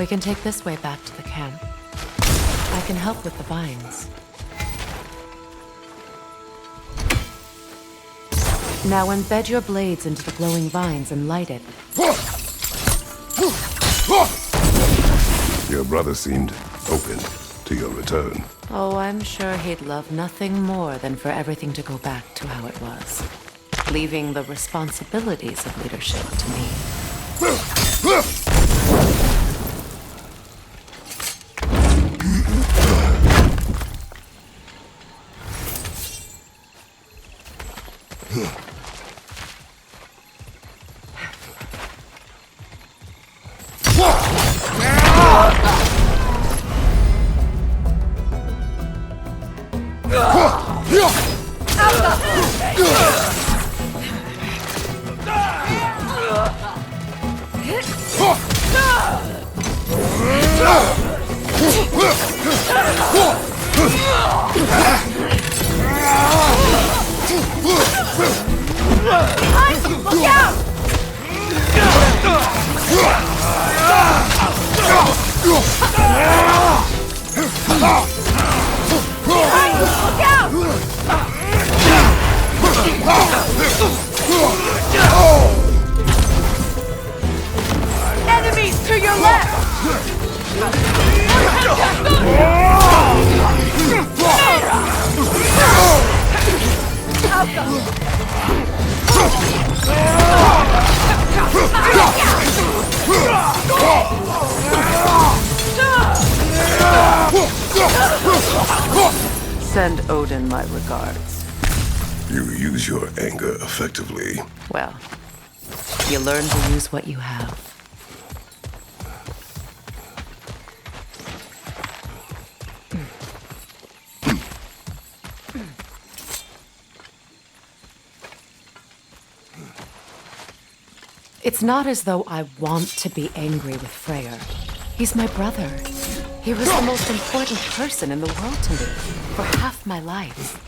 We can take this way back to the camp. I can help with the vines. Now embed your blades into the glowing vines and light it. Your brother seemed open to your return. Oh, I'm sure he'd love nothing more than for everything to go back to how it was. Leaving the responsibilities of leadership to me. Look out! Enemies to your left! Send Odin my regards. You use your anger effectively. Well, you learn to use what you have. It's not as though I want to be angry with Freyr. He's my brother. He was the most important person in the world to me for half my life.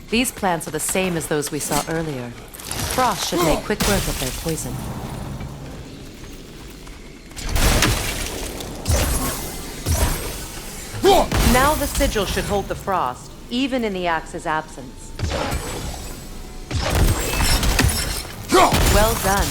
These plants are the same as those we saw earlier. Frost should make quick work of their poison. Now the sigil should hold the frost, even in the axe's absence. Well done.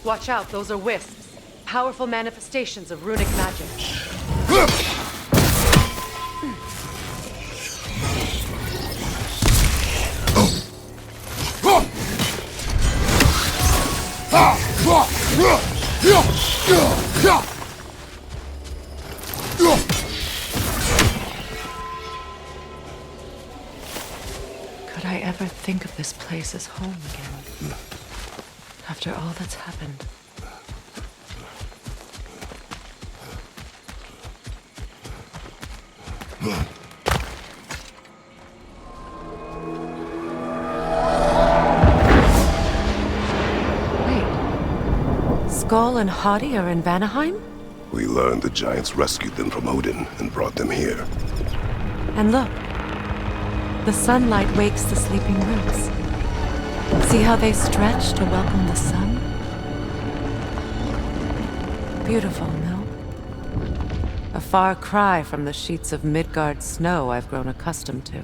Watch out, those are wisps. Powerful manifestations of runic magic. Could I ever think of this place as home again? After all that's happened. Wait. Skull and Hati are in Vanaheim? We learned the giants rescued them from Odin and brought them here. And look. The sunlight wakes the sleeping roots. See how they stretch to welcome the sun? Beautiful, no? A far cry from the sheets of Midgard snow I've grown accustomed to.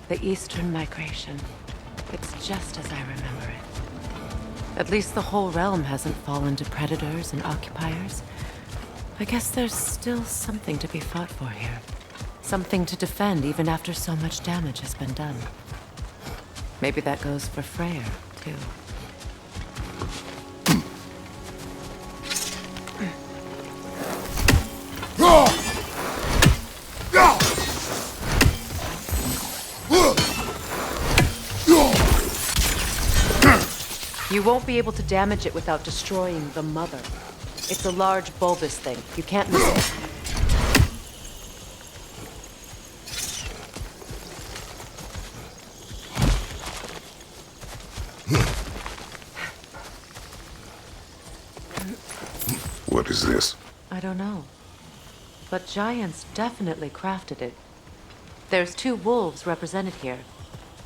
The Eastern migration. It's just as I remember it. At least the whole realm hasn't fallen to predators and occupiers. I guess there's still something to be fought for here. Something to defend even after so much damage has been done. Maybe that goes for Freyr, too. You won't be able to damage it without destroying the mother. It's a large bulbous thing. You can't miss it. What is this? I don't know. But giants definitely crafted it. There's 2 wolves represented here.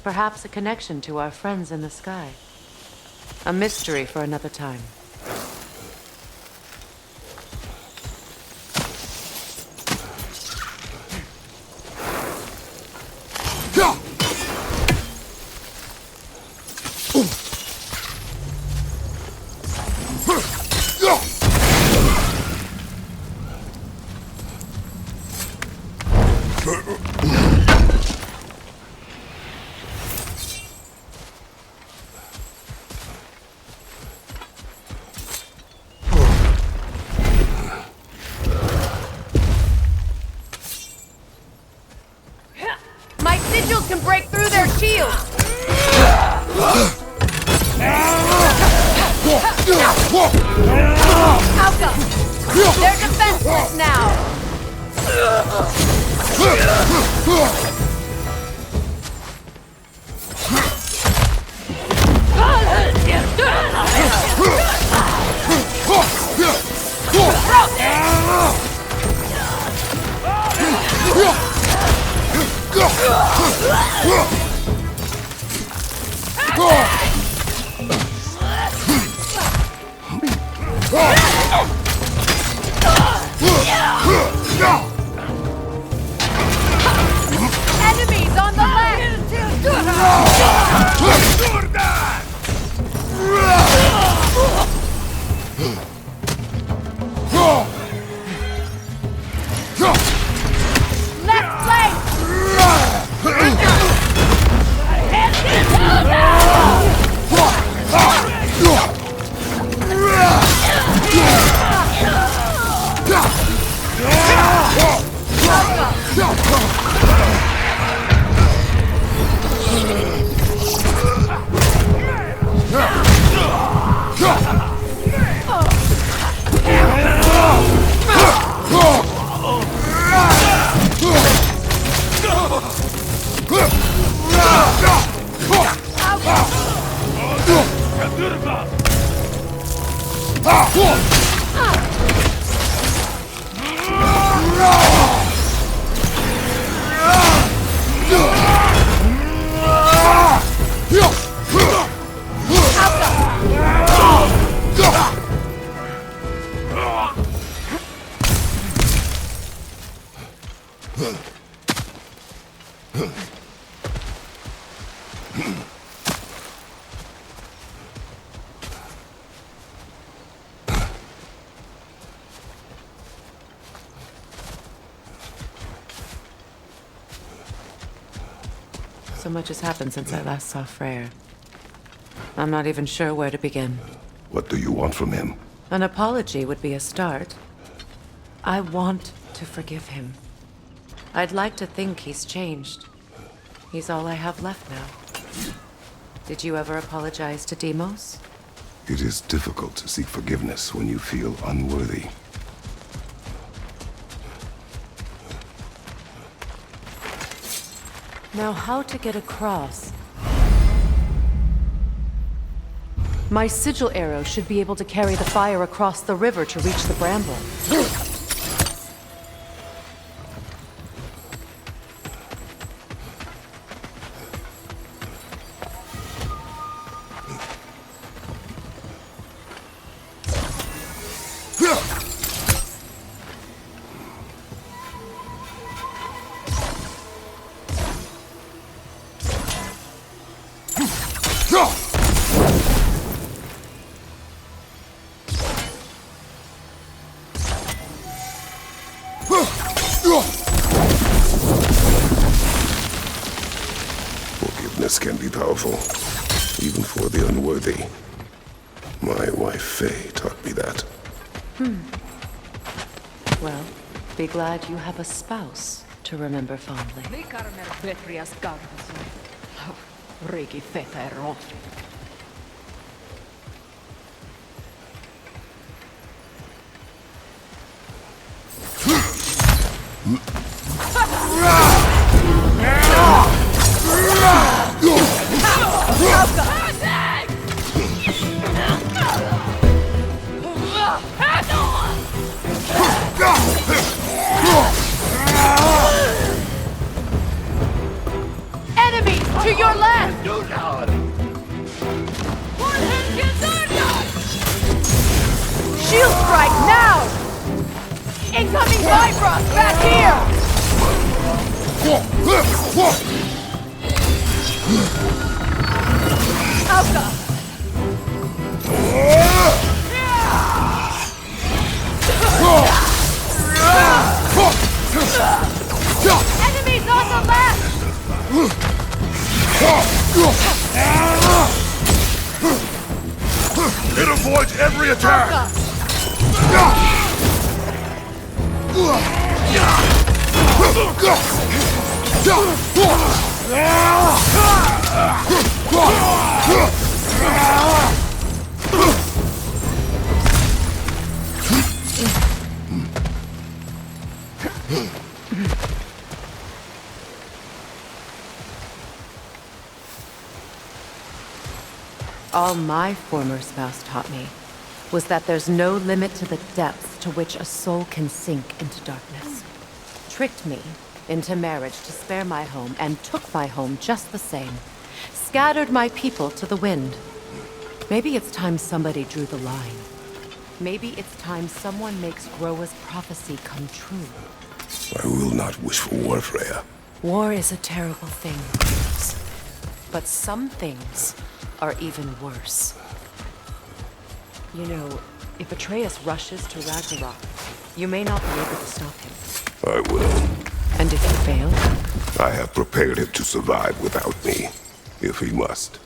Perhaps a connection to our friends in the sky. A mystery for another time. My sigils can break through their shields! Alka! They're defenseless now! Enemies on the left flank! So much has happened since I last saw Freyr. I'm not even sure where to begin. What do you want from him? An apology would be a start. I want to forgive him. I'd like to think he's changed. He's all I have left now. Did you ever apologize to Deimos? It is difficult to seek forgiveness when you feel unworthy. Now, how to get across? My sigil arrow should be able to carry the fire across the river to reach the bramble. Forgiveness can be powerful, even for the unworthy. My wife Faye taught me that. Well, be glad you have a spouse to remember fondly. Enemies to your left! Shield strike now! Incoming Vibros back here! Alka! Enemies on the left! It avoids every attack! All my former spouse taught me was that there's no limit to the depths to which a soul can sink into darkness. Tricked me into marriage to spare my home and took my home just the same. Scattered my people to the wind. Maybe it's time somebody drew the line. Maybe it's time someone makes Groa's prophecy come true. I will not wish for war, Freya. War is a terrible thing. But some things are even worse. You know, if Atreus rushes to Ragnarok, you may not be able to stop him. I will. And if you fail? I have prepared him to survive without me, if he must.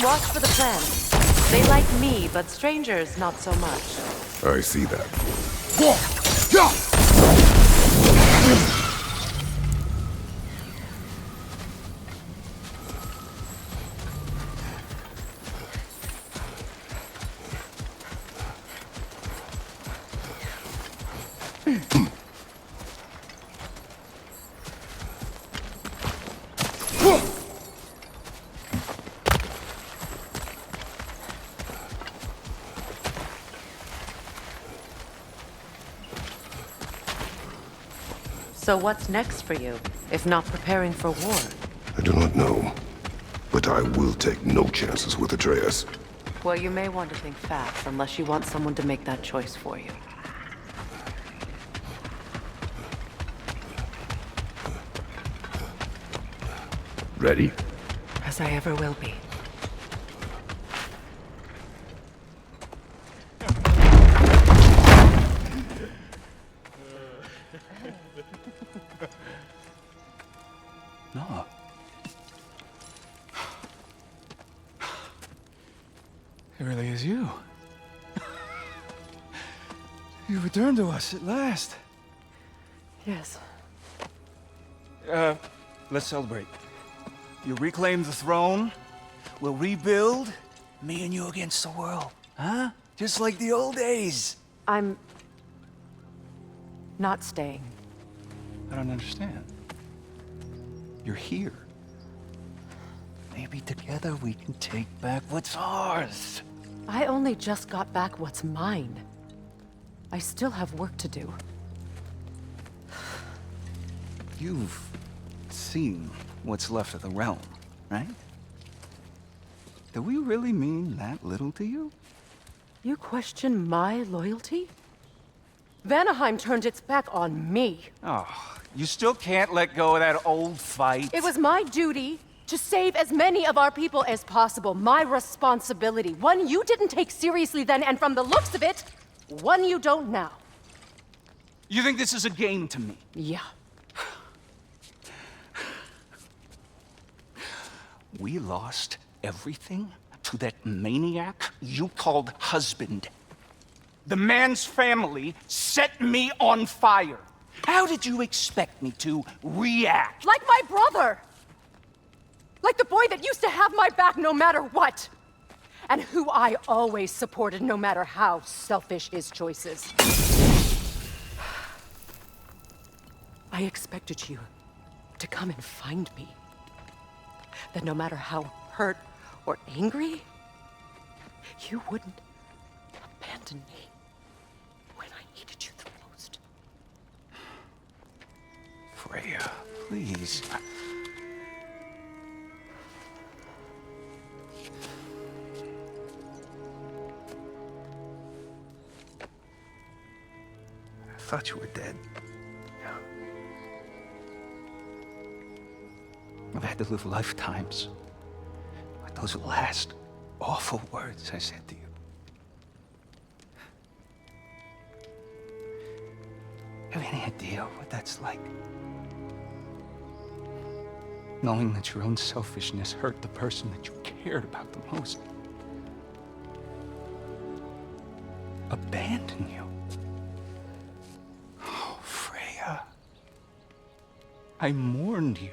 Watch for the plants. They like me, but strangers not so much. I see that. So what's next for you, if not preparing for war? I do not know, but I will take no chances with Atreus. Well, you may want to think fast, unless you want someone to make that choice for you. Ready? As I ever will be. No. It really is you. You returned to us at last. Yes. Let's celebrate. You reclaim the throne. We'll rebuild. Me and you against the world. Huh? Just like the old days. I'm not staying. I don't understand. You're here. Maybe together we can take back what's ours. I only just got back what's mine. I still have work to do. You've seen what's left of the realm, right? Do we really mean that little to you? You question my loyalty? Vanaheim turned its back on me. Oh, you still can't let go of that old fight? It was my duty To save as many of our people as possible. My responsibility. One you didn't take seriously then, and from the looks of it, one you don't now. You think this is a game to me? Yeah. We lost everything to that maniac you called husband. The man's family set me on fire. How did you expect me to react? Like my brother! Like the boy that used to have my back no matter what! And who I always supported no matter how selfish his choices. I expected you to come and find me. That no matter how hurt or angry, you wouldn't abandon me when I needed you the most. Freya, please. I thought you were dead. I've had to live lifetimes with those last awful words I said to you. Have any idea what that's like? Knowing that your own selfishness hurt the person that you cared about the most. Abandon you. Oh, Freya. I mourned you.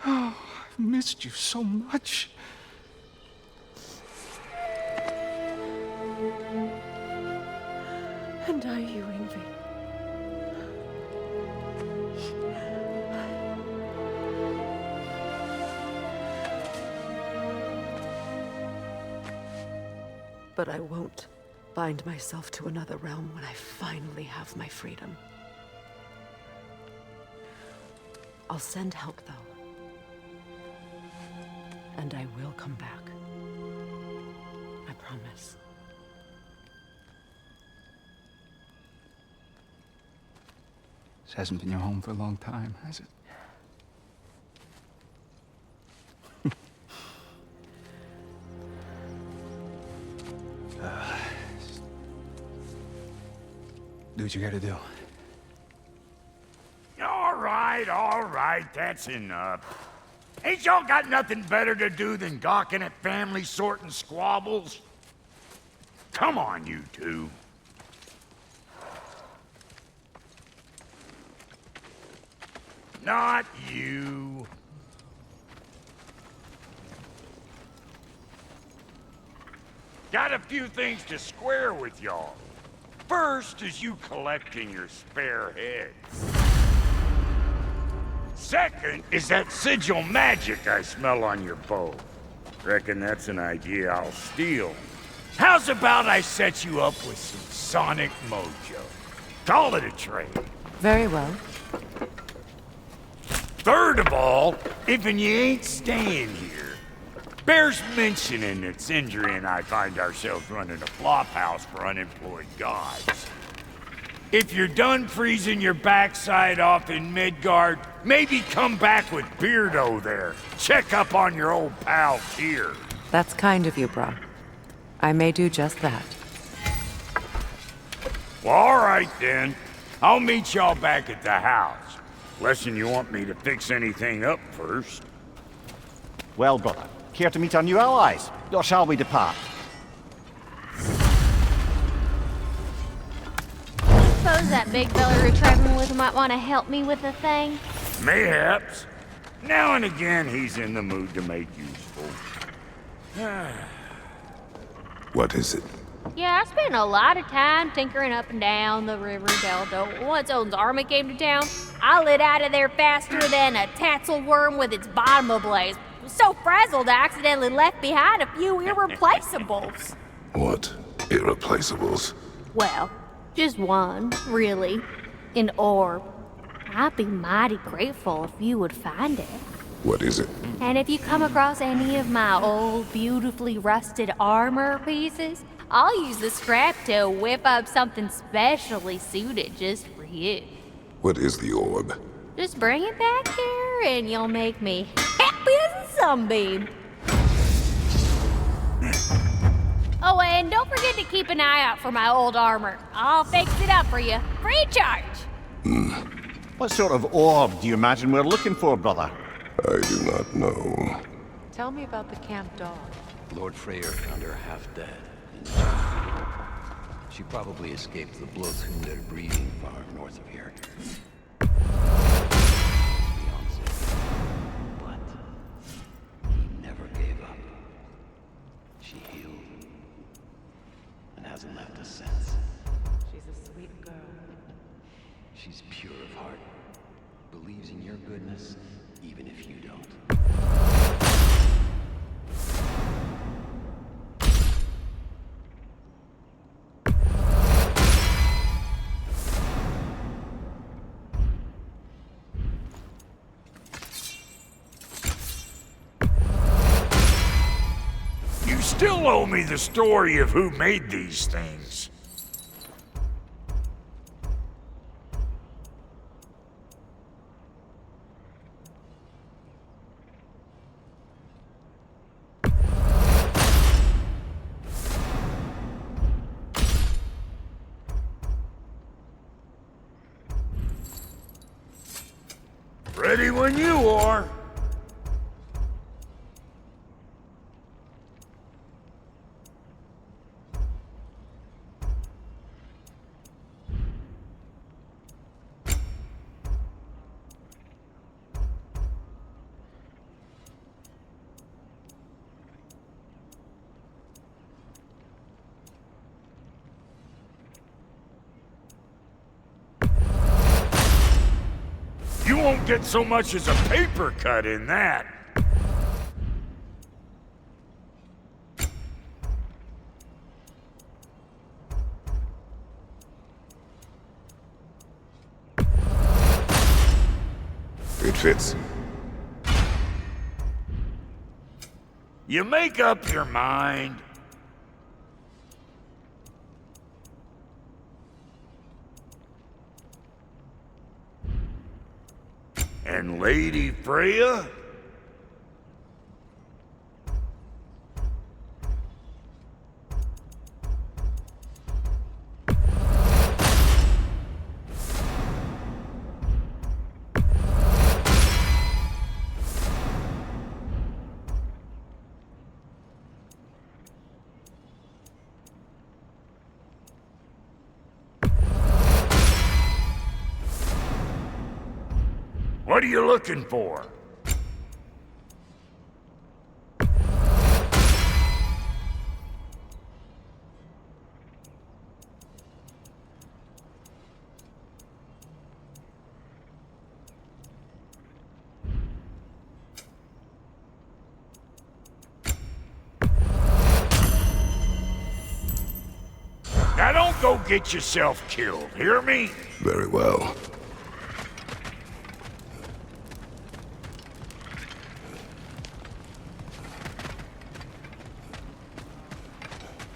Oh, I've missed you so much. And are you, Ingvi? But I won't bind myself to another realm when I finally have my freedom. I'll send help, though. And I will come back. I promise. This hasn't been your home for a long time, has it? Do what you gotta do. All right, that's enough. Ain't y'all got nothing better to do than gawking at family sorting squabbles? Come on, you two. Not you. Got a few things to square with y'all. First is you collecting your spare heads. Second is that sigil magic I smell on your bow. Reckon that's an idea I'll steal. How's about I set you up with some sonic mojo? Call it a trade. Very well. Third of all, if you ain't staying here, bears mentioning that Sindri and I find ourselves running a flop house for unemployed gods. If you're done freezing your backside off in Midgard, maybe come back with Beardo there. Check up on your old pal Tyr. That's kind of you, Bra. I may do just that. Well, all right then. I'll meet y'all back at the house. Less'n you want me to fix anything up first. Well, brother, care to meet our new allies? Or shall we depart? Suppose that big fella we're traveling with might want to help me with a thing. Mayhaps. Now and again, he's in the mood to make useful. What is it? Yeah, I spent a lot of time tinkering up and down the river delta. Once Odin's army came to town, I lit out of there faster than a tassel worm with its bottom ablaze. So frazzled, I accidentally left behind a few irreplaceables. What? Irreplaceables? Well, just one, really. An orb. I'd be mighty grateful if you would find it. What is it? And if you come across any of my old, beautifully rusted armor pieces, I'll use the scrap to whip up something specially suited just for you. What is the orb? Just bring it back here and you'll make me happy as a sunbeam. Oh, and don't forget to keep an eye out for my old armor. I'll fix it up for you, free of charge. What sort of orb do you imagine we're looking for, brother? I do not know. Tell me about the camp dog. Lord Freyr found her half dead in the jungle. She probably escaped the Blothundr breeding farm north of here. Beyond safe. But he never gave up. She healed and hasn't left us since. She's a sweet girl. She's pure of heart, believes in your goodness, even if you don't. You still owe me the story of who made these things. Ready when you are. You won't get so much as a paper cut in that. It fits. You make up your mind. And Lady Freya? What are you looking for? Now don't go get yourself killed, hear me? Very well.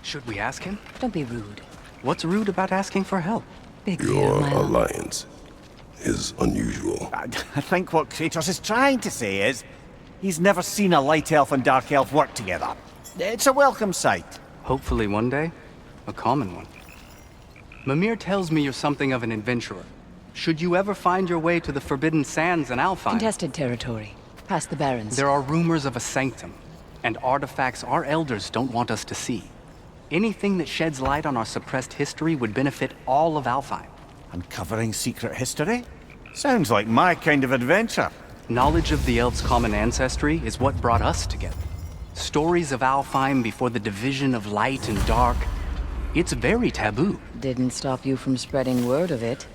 Should we ask him? Don't be rude. What's rude about asking for help? Big deal, Your my love. alliance is unusual. I think what Kratos is trying to say is, he's never seen a light elf and dark elf work together. It's a welcome sight. Hopefully one day, a common one. Mimir tells me you're something of an adventurer. Should you ever find your way to the Forbidden Sands in Alfheim, Contested territory. Past the Barrens. there are rumors of a sanctum, and artifacts our elders don't want us to see. Anything that sheds light on our suppressed history would benefit all of Alfheim. Uncovering secret history? Sounds like my kind of adventure. Knowledge of the elves' common ancestry is what brought us together. Stories of Alfheim before the division of light and dark. It's very taboo. Didn't stop you from spreading word of it.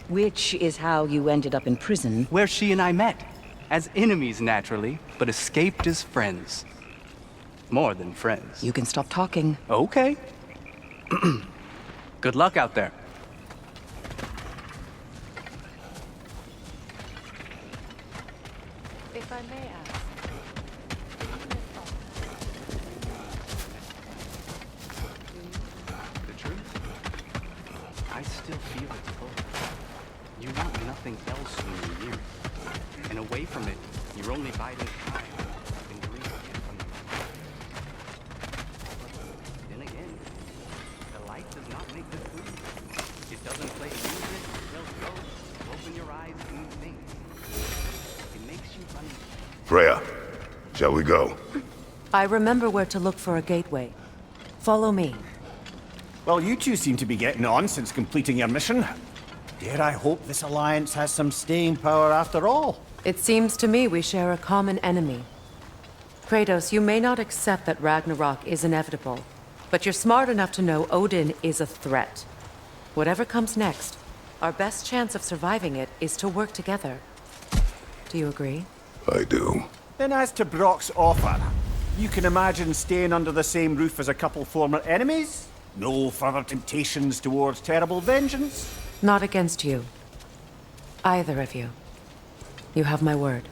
Which is how you ended up in prison. Where she and I met. As enemies, naturally, but escaped as friends. More than friends. You can stop talking. Okay. Good luck out there. If I may ask, The truth? I still feel it's full. You want nothing else when you're near it. And away from it, you're only biding time and dreaming again from the Then again, the light does not make good food. It doesn't play music, tell jokes, open your eyes to new things. It makes you uneasy. Freya, shall we go? I remember where to look for a gateway. Follow me. Well, you two seem to be getting on since completing your mission. Dare I hope this alliance has some staying power after all? It seems to me we share a common enemy. Kratos, you may not accept that Ragnarok is inevitable, but you're smart enough to know Odin is a threat. Whatever comes next, our best chance of surviving it is to work together. Do you agree? I do. Then as to Brock's offer, you can imagine staying under the same roof as a couple former enemies? No further temptations towards terrible vengeance? Not against you. Either of you. You have my word.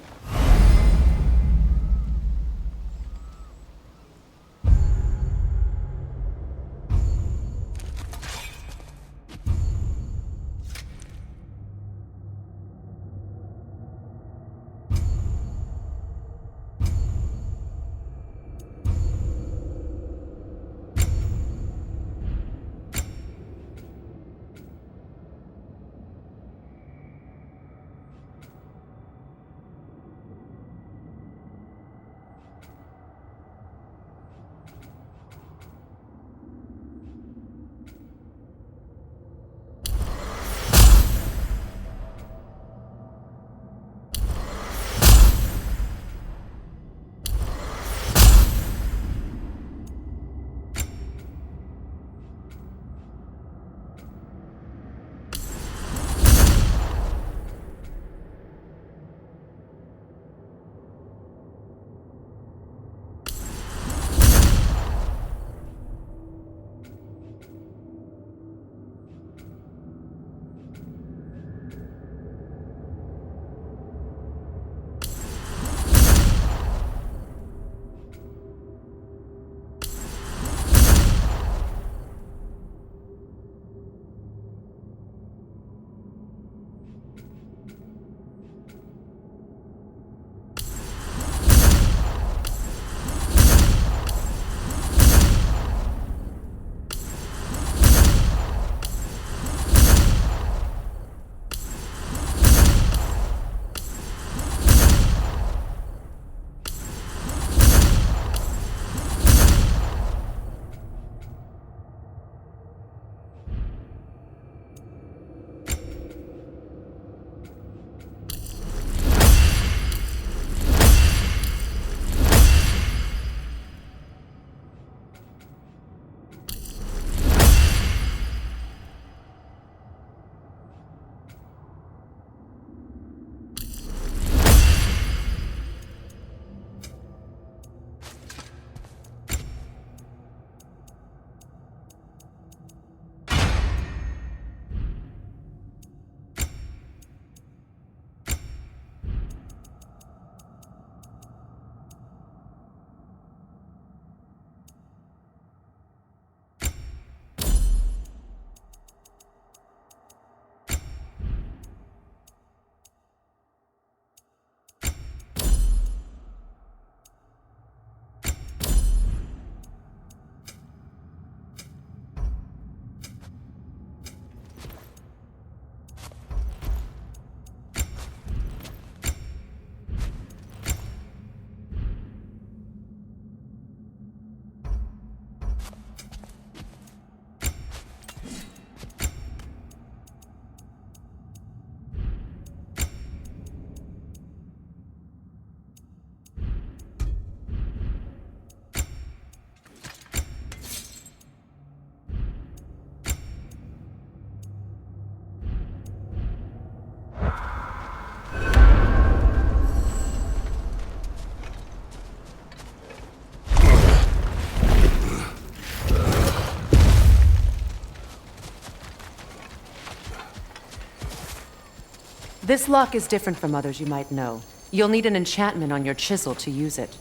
This lock is different from others you might know. You'll need an enchantment on your chisel to use it.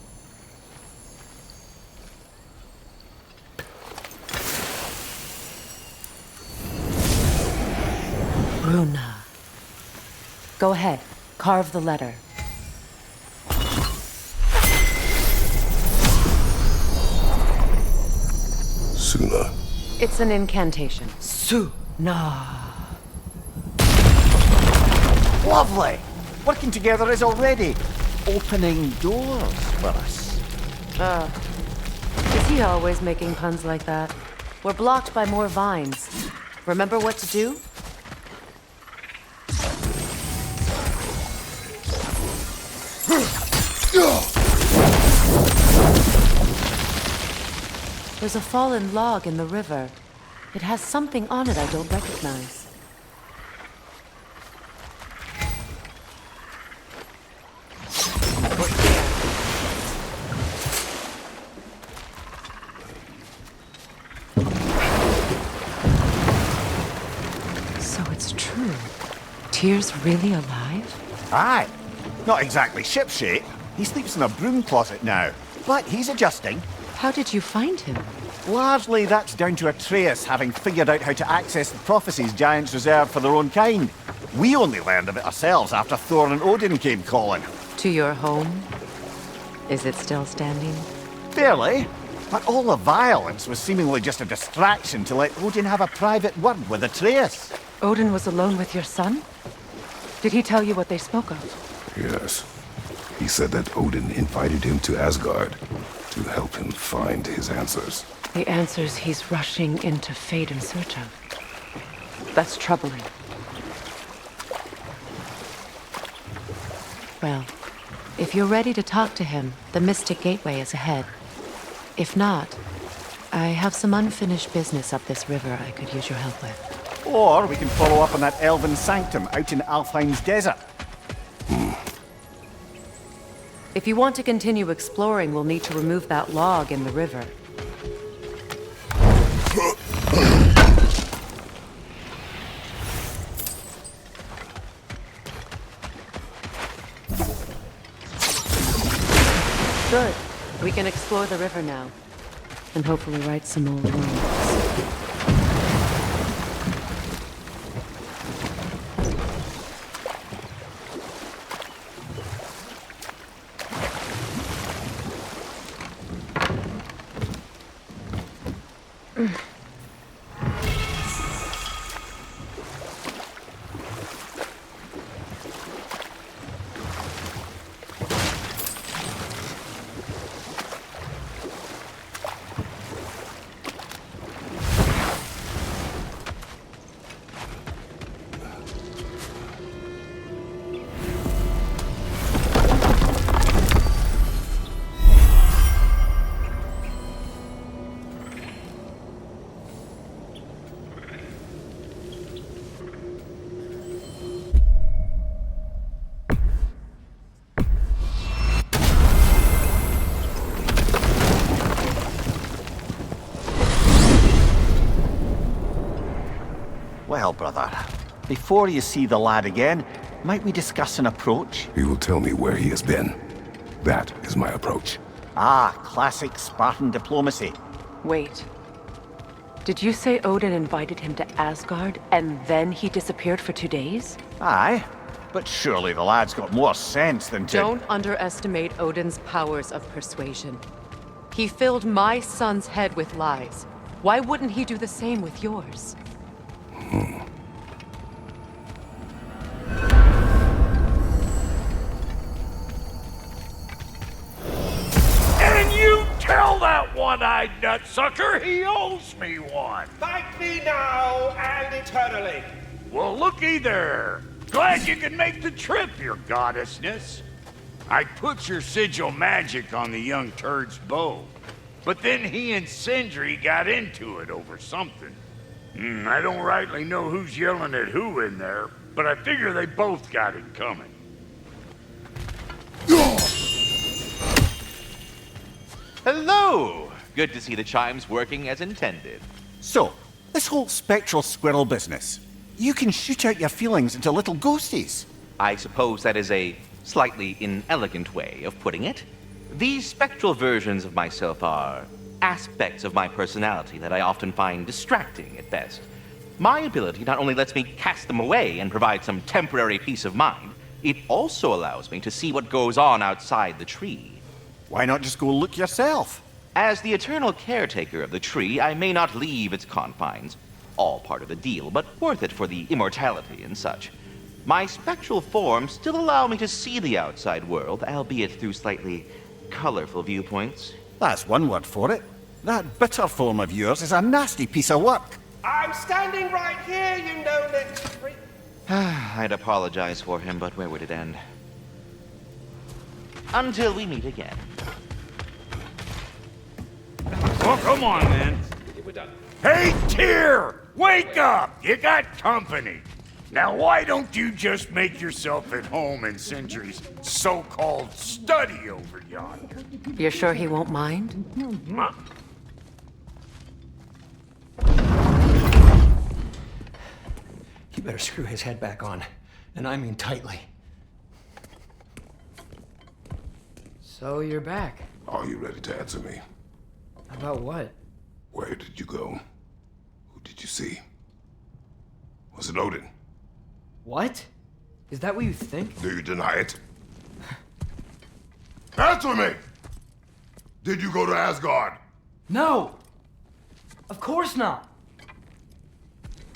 Bruna. Go ahead. Carve the letter. Suna. It's an incantation. Suna. Lovely! Working together is already opening doors for us. Is he always making puns like that? We're blocked by more vines. Remember what to do? There's a fallen log in the river. It has something on it I don't recognize. So it's true. Tyr's really alive? Aye. Not exactly shipshape. He sleeps in a broom closet now. But he's adjusting. How did you find him? Largely that's down to Atreus having figured out how to access the prophecies giants reserved for their own kind. We only learned of it ourselves after Thor and Odin came calling. To your home? Is it still standing? Fairly. But all the violence was seemingly just a distraction to let Odin have a private word with Atreus. Odin was alone with your son? Did he tell you what they spoke of? Yes. He said that Odin invited him to Asgard to help him find his answers. The answers he's rushing into fate in search of. That's troubling. Well, if you're ready to talk to him, the Mystic Gateway is ahead. If not, I have some unfinished business up this river I could use your help with. Or we can follow up on that elven sanctum out in Alfheim's desert. If you want to continue exploring, we'll need to remove that log in the river. Good. We can explore the river now. And hopefully right some old wrongs. Well, brother, before you see the lad again, might we discuss an approach? He will tell me where he has been. That is my approach. Ah, classic Spartan diplomacy. Wait. Did you say Odin invited him to Asgard, and then he disappeared for 2 days? Aye, but surely the lad's got more sense than to... Don't underestimate Odin's powers of persuasion. He filled my son's head with lies. Why wouldn't he do the same with yours? And you tell that one-eyed nutsucker he owes me one. Thank me now and eternally. Well, looky there. Glad you can make the trip, your goddessness. I put your sigil magic on the young turd's bow, but then he and Sindri got into it over something. I don't rightly know who's yelling at who in there, but I figure they both got it coming. Hello! Good to see the chimes working as intended. So, this whole spectral squirrel business. You can shoot out your feelings into little ghosties. I suppose that is a slightly inelegant way of putting it. These spectral versions of myself are aspects of my personality that I often find distracting at best. My ability not only lets me cast them away and provide some temporary peace of mind, it also allows me to see what goes on outside the tree. Why not just go look yourself? As the eternal caretaker of the tree, I may not leave its confines. All part of the deal, but worth it for the immortality and such. My spectral forms still allow me to see the outside world, albeit through slightly colorful viewpoints. That's one word for it. That bitter form of yours is a nasty piece of work. I'm standing right here, you no-lips freak. I'd apologize for him, but where would it end? Until we meet again. Oh, come on, man. We're done. Hey, Tyr! Wake up! You got company. Now, why don't you just make yourself at home in Sindri's so-called study over yonder? You're sure he won't mind? Huh? You better screw his head back on, and I mean tightly. So you're back. Are you ready to answer me? About what? Where did you go? Who did you see? Was it Odin? What? Is that what you think? Do you deny it? Answer me! Did you go to Asgard? No! Of course not!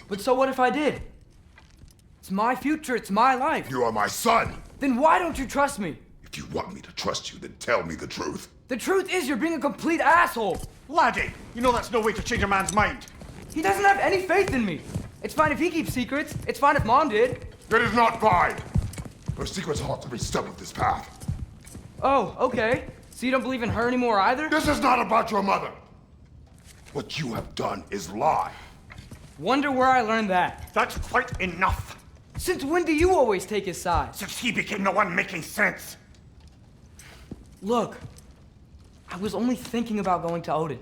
But so what if I did? It's my future, it's my life. You are my son! Then why don't you trust me? If you want me to trust you, then tell me the truth. The truth is you're being a complete asshole! Laddie, you know that's no way to change a man's mind. He doesn't have any faith in me. It's fine if he keeps secrets. It's fine if Mom did. It is not fine! Her secrets ought to be stuck with this path. Oh, okay. So you don't believe in her anymore either? This is not about your mother! What you have done is lie. Wonder where I learned that. That's quite enough. Since when do you always take his side? Since he became the one making sense. Look, I was only thinking about going to Odin,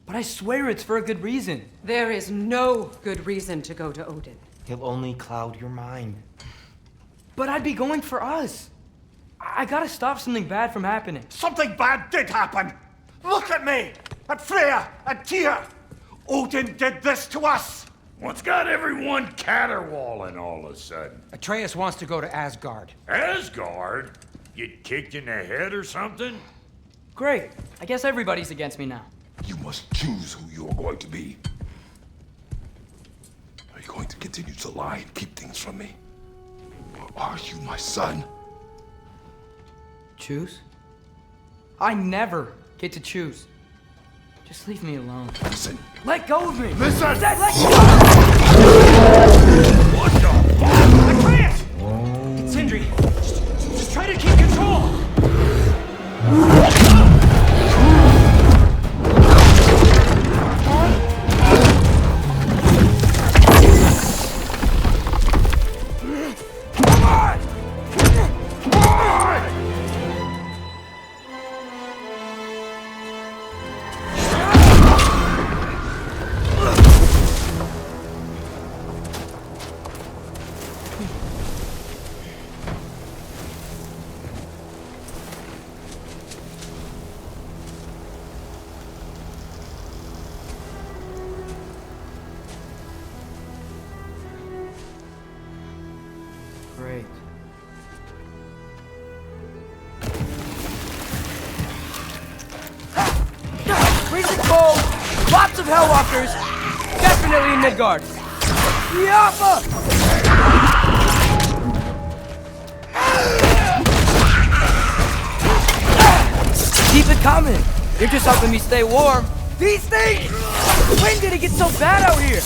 but I swear it's for a good reason. There is no good reason to go to Odin. He'll only cloud your mind. But I'd be going for us. I gotta stop something bad from happening. Something bad did happen. Look at me, at Freya, at Tyr. Odin did this to us. What's got everyone caterwauling all of a sudden? Atreus wants to go to Asgard. Asgard? Get kicked in the head or something? Great. I guess everybody's against me now. You must choose who you are going to be. Are you going to continue to lie and keep things from me? Or are you my son? Choose? I never get to choose. Just leave me alone. Listen. Let go of me! Listen! Dad, let go! What the fuck? Atreus! Sindri, just try to keep control! Great. Freezing cold, lots of Hellwalkers, definitely in Midgard. Yappa! Keep it coming. You're just helping me stay warm. These things! When did it get so bad out here?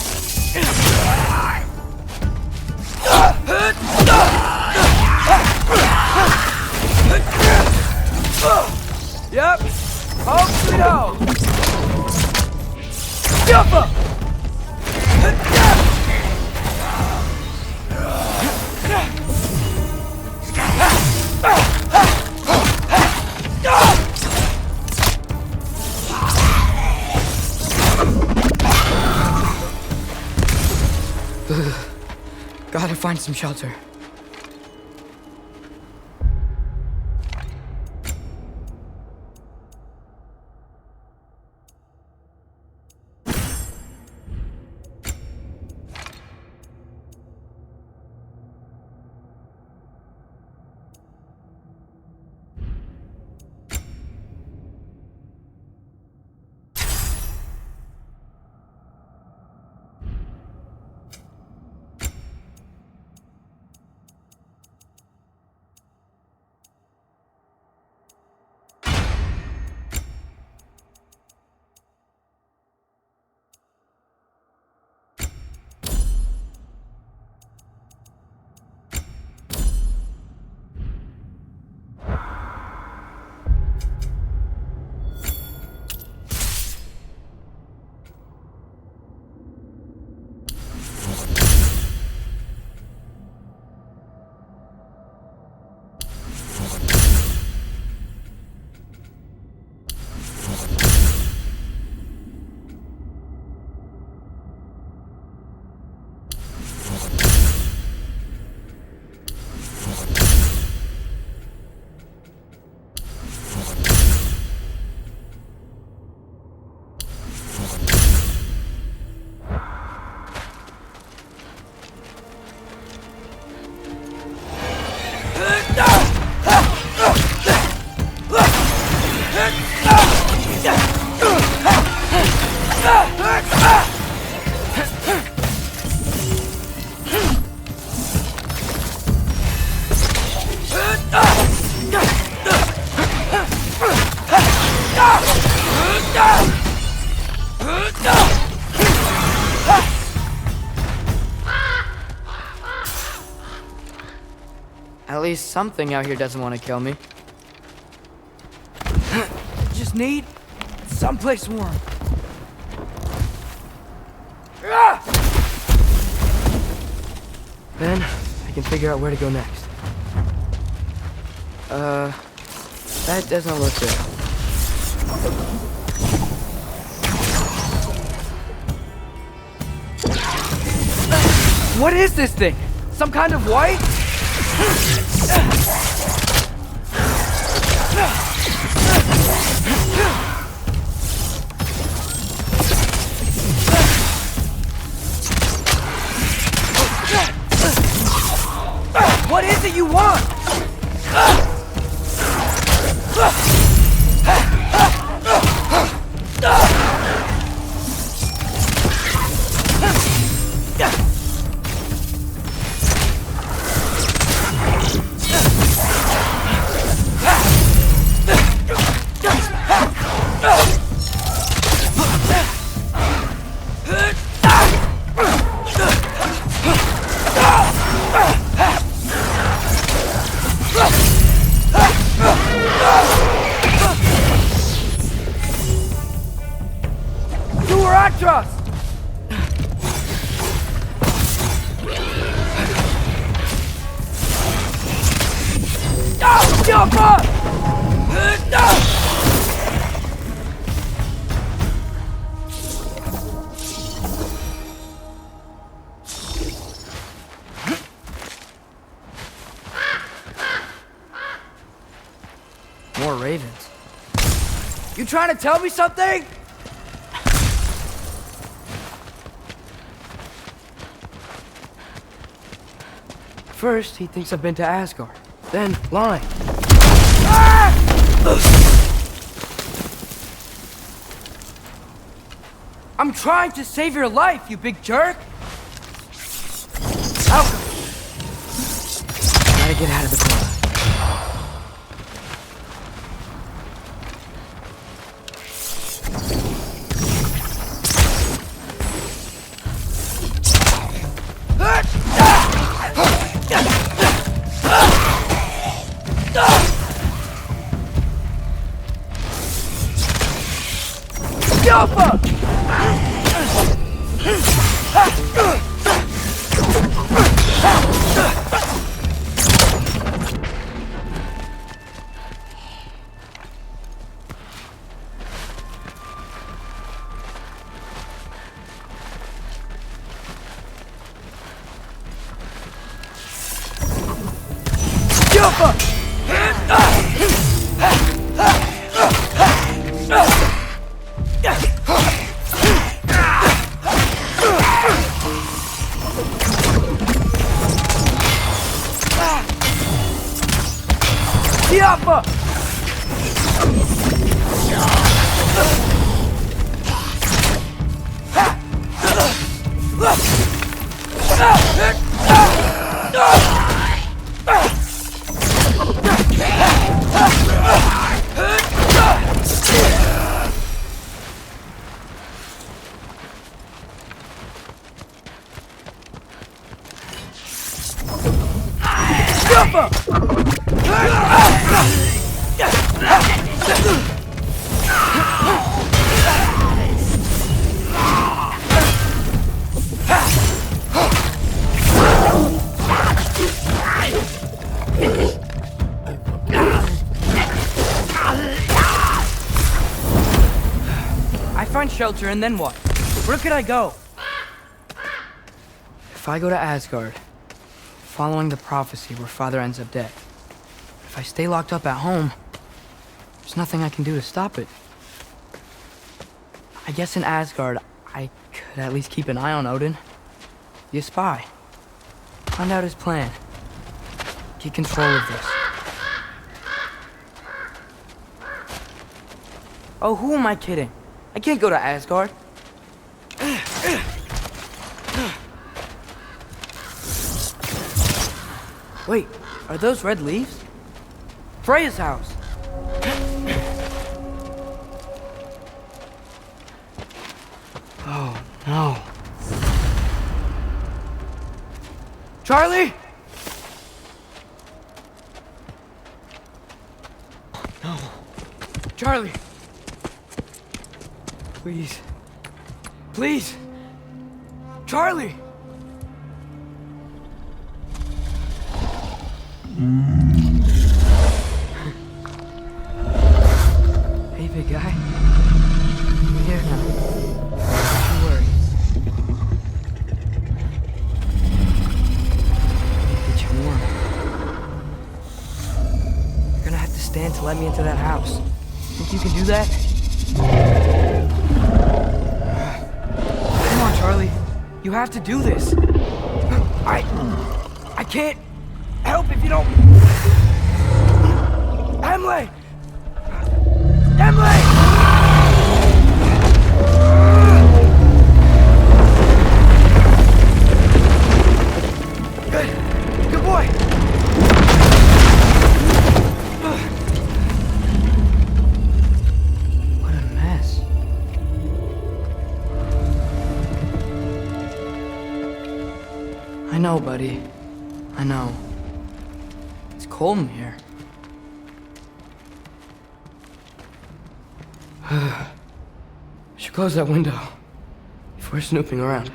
Yep. Home sweet home. Yappa! Gotta find some shelter. least something out here doesn't want to kill me. Just need someplace warm. Then I can figure out where to go next. That doesn't look good. What is this thing? Some kind of white? What is it you want? More ravens. You trying to tell me something? First, he thinks I've been to Asgard. Then, lying. Ah! I'm trying to save your life, you big jerk! Alchemy! Gotta get out of the car. Shelter, and then what? Where could I go? If I go to Asgard, following the prophecy where Father ends up dead, if I stay locked up at home, there's nothing I can do to stop it. I guess in Asgard, I could at least keep an eye on Odin. Be a spy. Find out his plan. Get control of this. Oh, who am I kidding? I can't go to Asgard. Wait, are those red leaves? Freya's house. Oh, no. Charlie? Charlie! Please. Please! Charlie! Hey, big guy. I'm here now. Don't worry. Get you warm. You're gonna have to stand to let me into that house. Think you can do that? Come on, Charlie. You have to do this. I can't help if you don't. Emily! Emily! Good boy! What a mess. I know, buddy. I know. It's cold in here. Should close that window if we're snooping around.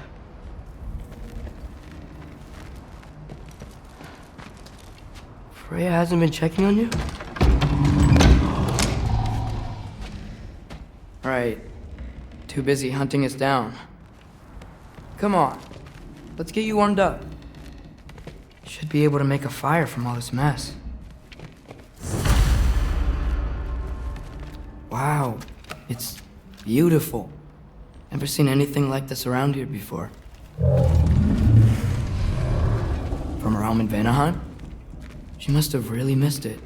Freya hasn't been checking on you? Right. Too busy hunting us down. Come on. Let's get you warmed up. Should be able to make a fire from all this mess. Wow. It's beautiful. Never seen anything like this around here before. From her home in Vanaheim? She must have really missed it.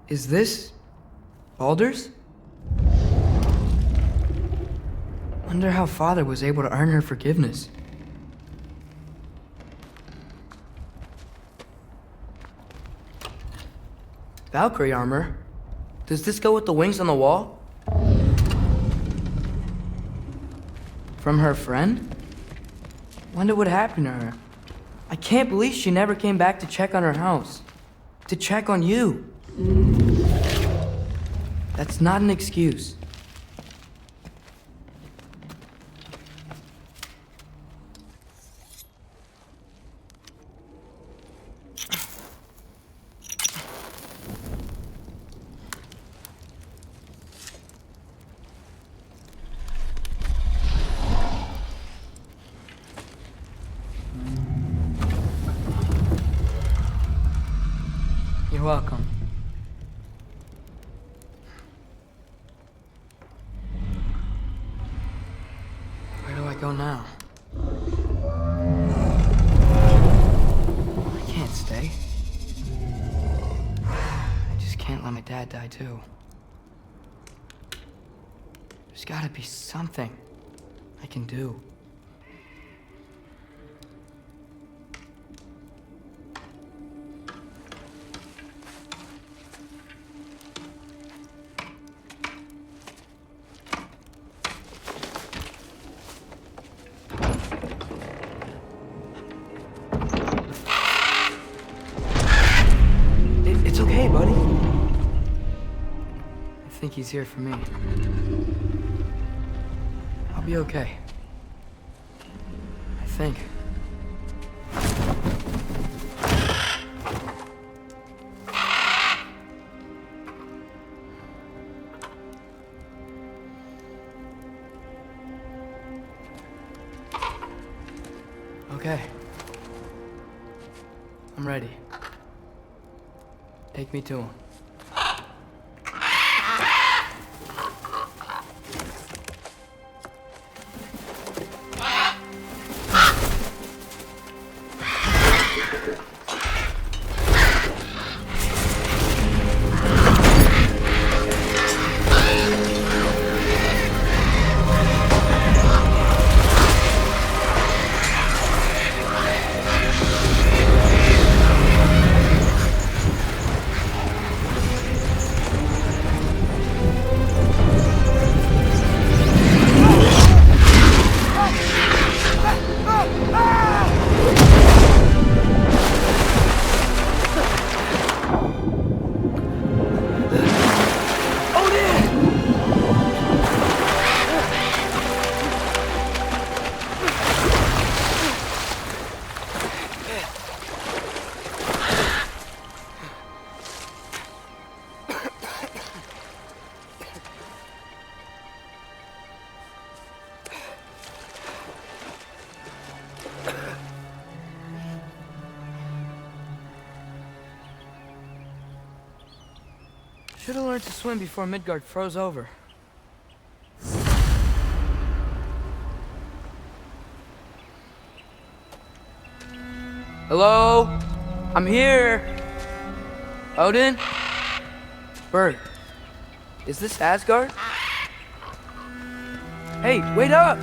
Is this Baldur's? Wonder how Father was able to earn her forgiveness. Valkyrie armor? Does this go with the wings on the wall? From her friend? Wonder what happened to her. I can't believe she never came back to check on her house. To check on you. That's not an excuse. You're welcome. Where do I go now? I can't stay. I just can't let my dad die too. There's gotta be something I can do. It's okay, buddy. I think he's here for me. I'll be okay. I think. Okay. I'm ready. Take me to him. Should have learned to swim before Midgard froze over. Hello? I'm here. Odin? Bird. Is this Asgard? Hey, wait up!